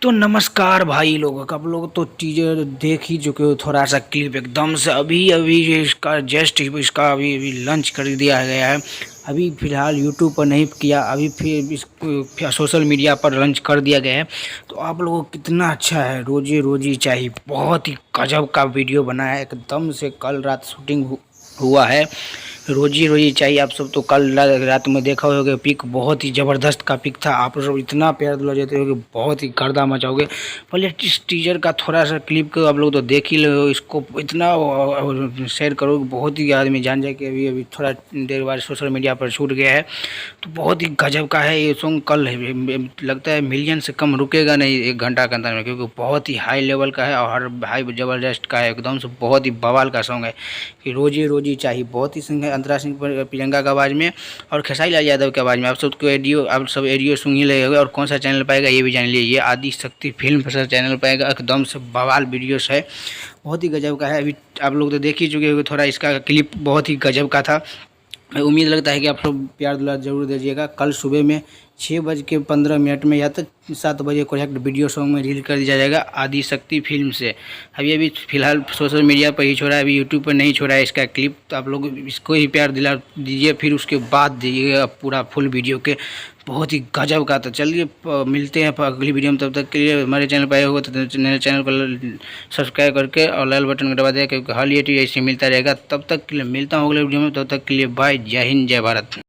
तो नमस्कार भाई लोग, आप लोग तो टीजर देख ही चुके हो। थोड़ा सा क्लिप एकदम से अभी अभी इसका जस्ट इसका अभी अभी लंच कर दिया गया है। अभी फ़िलहाल यूट्यूब पर नहीं किया, अभी फिर इसको सोशल मीडिया पर लंच कर दिया गया है। तो आप लोगों को कितना अच्छा है। रोजी रोजी चाहिए बहुत ही गजब का वीडियो बना है एकदम से। कल रात शूटिंग हुआ है। रोजी रोजी चाहिए आप सब तो कल रात में देखा होगा। पिक बहुत ही ज़बरदस्त का पिक था। आप लोग इतना प्यार दिला जाते हो कि बहुत ही गर्दा मचाओगे। पहले इस टीजर का थोड़ा सा क्लिप को आप लोग तो देख ही लो, इसको इतना शेयर करो कि बहुत ही आदमी जान जाए कि अभी अभी थोड़ा देर बाद सोशल मीडिया पर छूट गया है। तो बहुत ही गजब का है ये सॉन्ग। कल लगता है मिलियन से कम रुकेगा नहीं 1 घंटा के अंदर में, क्योंकि बहुत ही हाई लेवल का है और हाई ज़बरदस्त का है एकदम से। बहुत ही बवाल का सॉन्ग है कि रोजी रोजी चाहिए। बहुत ही सिंह अंतरा सिंह प्रियंका की आवाज़ में और खेसारी लाल यादव की आवाज़ में। आप सबको आप सब एडियो सुन ही लगेगा। और कौन सा चैनल पाएगा ये भी जान लीजिए, ये आदि शक्ति फिल्म पर चैनल पाएगा। एकदम से बवाल वीडियोस है, बहुत ही गजब का है। अभी आप लोग तो देख ही चुके हो, थोड़ा इसका क्लिप बहुत ही गजब का था। उम्मीद लगता है कि आप लोग प्यार दुलार जरूर दीजिएगा। कल सुबह में 6:15 में या तो 7 बजे करेक्ट वीडियो सॉन्ग में रिलीज कर दिया जाएगा आदि शक्ति फिल्म से। अभी फिलहाल सोशल मीडिया पर ही छोड़ा है, अभी यूट्यूब पर नहीं छोड़ा है इसका क्लिप। तो आप लोग इसको ही प्यार दिला दीजिए, फिर उसके बाद दीजिएगा पूरा फुल वीडियो के। बहुत ही गजब का। तो चलिए मिलते हैं अगली वीडियो में। तब तक के लिए हमारे चैनल पर आए होगा तो नए चैनल को सब्सक्राइब करके और लाल बटन को दबा दें, क्योंकि हर ये ऐसे मिलता रहेगा। तब तक के लिए मिलता हूँ अगले वीडियो में। तब तक के लिए बाय। जय हिंद, जय भारत।